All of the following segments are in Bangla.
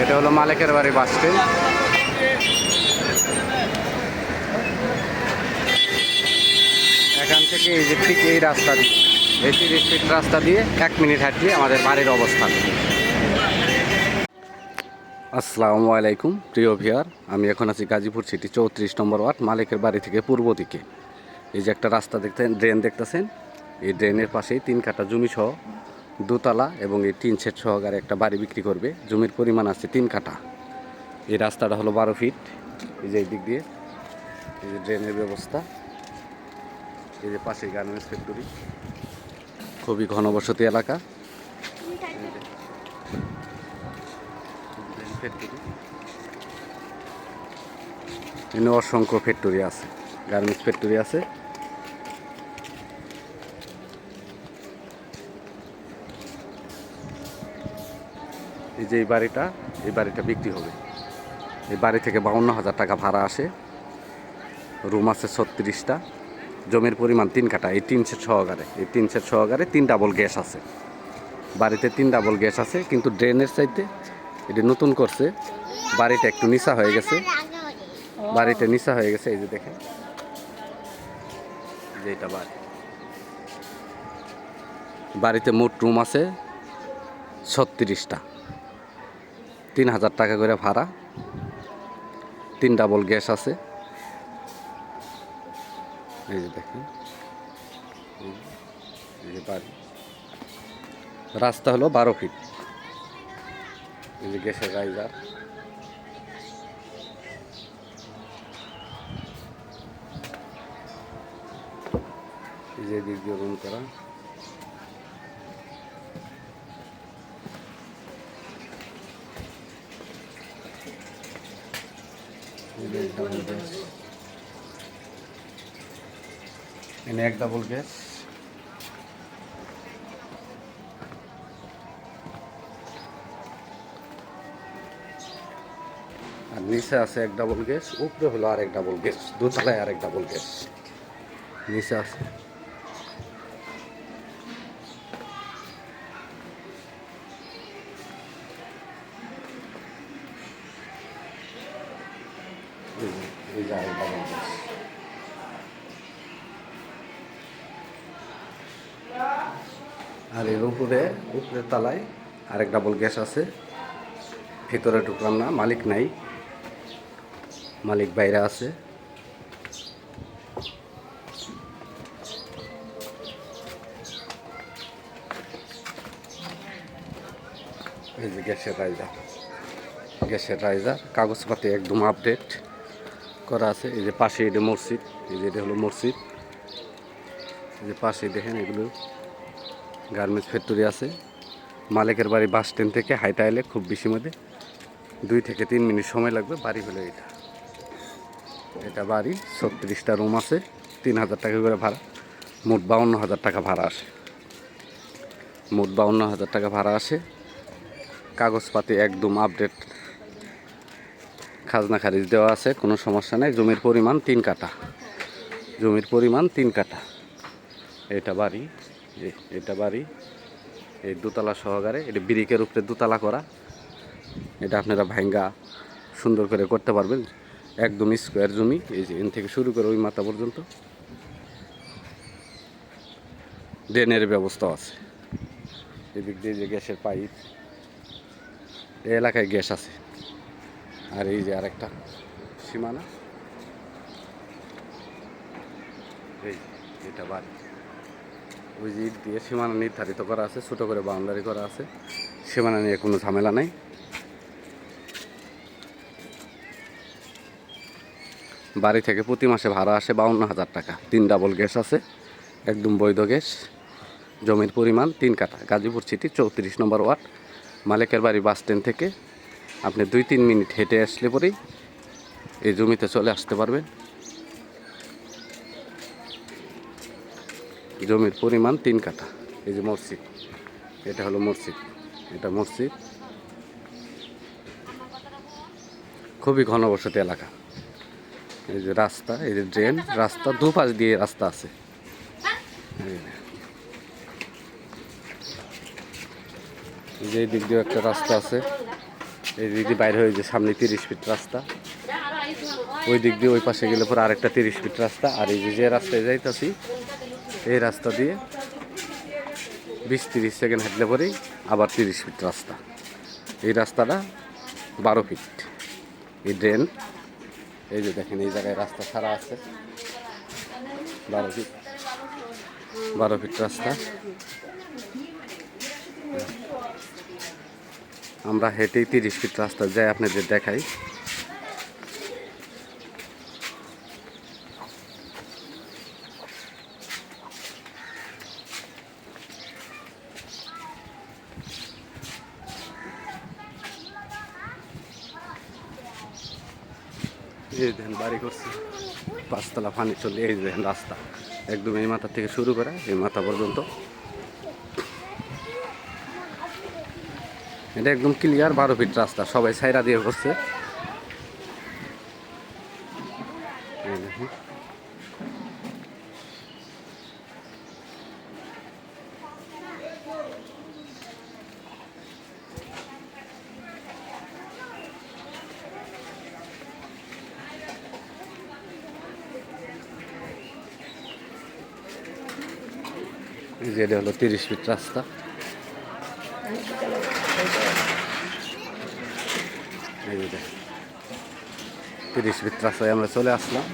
এটা হলো মালিকের বাড়ি বাস স্ট্যান্ড। এখান থেকে এই যে ঠিক এই রাস্তা দিয়ে, এই 30 ফিট রাস্তা দিয়ে 1 মিনিট হাঁটলে আমাদের বাড়ির অবস্থান। আসসালামু আলাইকুম প্রিয় ভিউয়ার, আমি এখন আছি গাজীপুর সিটি 34 নম্বর ওয়ার্ড, মালিকের বাড়ি থেকে পূর্ব দিকে। এই যে একটা রাস্তা দেখতেছেন, ড্রেন দেখতেছেন, এই ড্রেনের পাশেই 3 কাঠা জমি সহ দোতলা এবং এই 3 সেট সহকারে একটা বাড়ি বিক্রি করবে। জমির পরিমাণ আছে 3 কাঠা। এই রাস্তাটা হলো 12 ফিট। এই যে এই দিক দিয়ে এই যে ড্রেনের ব্যবস্থা, এই যে পাশে গার্মেন্টস ফ্যাক্টরি, খুবই ঘনবসতি এলাকা। এখানে অসংখ্য ফ্যাক্টরি আছে, গার্মেন্টস ফ্যাক্টরি আছে। এই যে এই বাড়িটা বিক্রি হবে। এই বাড়ি থেকে 52,000 টাকা ভাড়া আসে। রুম আছে 36টা। জমির পরিমাণ 3 কাঠা। এই 3 সেট সহকারে, এই 3 সেট সহকারে 3 ডাবল গ্যাস আছে। বাড়িতে 3 ডাবল গ্যাস আছে, কিন্তু ড্রেনের চাইতে এটি নতুন করছে। বাড়িটা একটু নিচা হয়ে গেছে, বাড়িটা নিচা হয়ে গেছে। এই যে দেখেন, যে এটা বাড়িতে মোট রুম আছে 36টা। 3,000 টাকা করে ভাড়া। 3 ডাবল গ্যাস আছে। এই যে দেখেন, এই যে বাড়ি। রাস্তা হলো 12 ফিট। এই যে গ্যাসের রাইজার, এই যে দিক দিয়ে রুম করা। এনে 1 ডাবল গ্যাস। আর নিচে আছে 1 ডাবল গ্যাস, উপরে হলো আর 1 ডাবল গ্যাস, দোতলায় আর 1 ডাবল গ্যাস নিচে আছে। এই যে আরেক ডাবল গ্যাস। আর এর উপরের তলায় আরেক ডাবল গ্যাস আছে। ভিতরে ঢুকলাম না, মালিক নাই, মালিক বাইরে আছে। এই যে গ্যাসের রাইজার, কাগজপাতি একদম আপডেট করা আছে। এই যে পাশে এটা মসজিদ, এই যে এটা হলো মসজিদ। এই যে পাশে দেখেন, এগুলো গার্মেন্টস ফ্যাক্টরি আছে। মালিকের বাড়ি বাস স্ট্যান্ড থেকে হাইটা এলে খুব বেশি মধ্যে 2 থেকে 3 মিনিট সময় লাগবে। বাড়ি হলো এটা বাড়ি। 36টা রুম আছে, 3,000 টাকা করে ভাড়া। মোট 52,000 টাকা ভাড়া আসে। মোট 52,000 টাকা ভাড়া আসে। কাগজপাতি একদম আপডেট, খাজনা খারিজ দেওয়া আছে, কোনো সমস্যা নেই। জমির পরিমাণ 3 কাঠা। জমির পরিমাণ 3 কাঠা। এটা বাড়ি, এটা বাড়ি। এই দোতলা সহকারে, এটা ব্রিকের উপরে দোতলা করা। এটা আপনারা ভাঙ্গা সুন্দর করে করতে পারবেন। একদম স্কোয়ার জমি। এই যে এখান থেকে শুরু করে ওই মাথা পর্যন্ত ড্রেনের ব্যবস্থা আছে। এদিক দিয়ে যে গ্যাসের পাইপ, এই এলাকায় গ্যাস আছে। আর এই যে আরেকটা সীমানা, এই এটা বাড়ি। ওই যে ইট দিয়ে সীমানা নির্ধারিত করা আছে, ছোটো করে বাউন্ডারি করা আছে। সীমানা নিয়ে কোনো ঝামেলা নেই। বাড়ি থেকে প্রতি মাসে ভাড়া আসে 52,000 টাকা। 3 ডাবল গ্যাস আছে, একদম বৈধ গ্যাস। জমির পরিমাণ 3 কাঠা। গাজীপুর সিটি 34 নম্বর ওয়ার্ড, মালিকের বাড়ি বাস স্ট্যান্ড থেকে আপনি 2-3 মিনিট হেঁটে আসলে পরেই এই জমিতে চলে আসতে পারবেন। জমির পরিমাণ 3 কাঠা। এই যে মসজিদ, এটা হলো মসজিদ, এটা মসজিদ। খুবই ঘনবসতি এলাকা। এই যে রাস্তা, এই যে ড্রেন, রাস্তা দুপাশ দিয়ে রাস্তা আছে। এই যে দিক দিয়ে একটা রাস্তা আছে। এই দিক দিয়ে বাইরে হয়ে যে সামনে 30 ফিট রাস্তা, ওই দিক দিয়ে ওই পাশে গেলে পরে আরেকটা 30 ফিট রাস্তা। আর এই যে রাস্তায় যাইতাছি এই রাস্তা দিয়ে 20-30 সেকেন্ড হাঁটলে পরেই আবার 30 ফিট রাস্তা। এই রাস্তাটা 12 ফিট। এই ড্রেন, এই যে দেখেন এই জায়গায় রাস্তা ছাড়া আছে 12 ফিট রাস্তা। আমরা হেঁটেই 30 ফিট রাস্তা যাই আপনাদের দেখাই। এই দেখেন বাড়ি করছে 5 তলা পানি চলে। এই দেখেন রাস্তা একদম এই মাথা থেকে শুরু করে এই মাথা পর্যন্ত। এটা একদম ক্লিয়ার 12 ফিট রাস্তা, সবাই সাইরা দিয়ে করছে। এই যে এটা হলো 30 ফিট রাস্তা। এই যে 30 ফিট রাস্তায় আমরা চলে আসলাম।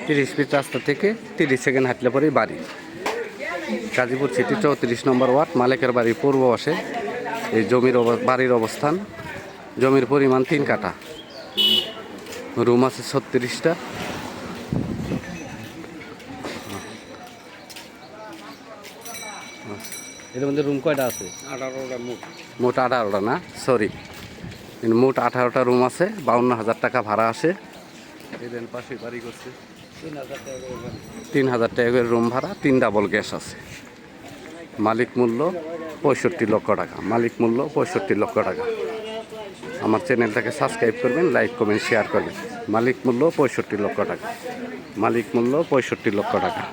30 ফিট রাস্তা থেকে 30 সেকেন্ড হাঁটলে পরেই বাড়ি। গাজীপুর সিটি 34 নম্বর ওয়ার্ড, মালিকের বাড়ি পূর্ব পাশে। এই বাড়ির অবস্থান, জমির পরিমাণ 3 কাঠা, রুম আছে 36টা। এর মধ্যে রুম কয়টা আছে? 18টা মোট 18টা না, সরি, মোট 18টা রুম আছে। 52,000 টাকা ভাড়া আসে। এদের পাশে বাড়ি করছে 3,000 টাকা করে রুম ভাড়া, 3 ডাবল গ্যাস আছে। মালিক মূল্য 65 লক্ষ টাকা। মালিক মূল্য 65 লক্ষ টাকা। আমার চ্যানেলটাকে সাবস্ক্রাইব করবেন, লাইক কমেন্ট শেয়ার করবেন। মালিক মূল্য 65 লক্ষ টাকা। মালিক মূল্য 65 লক্ষ টাকা।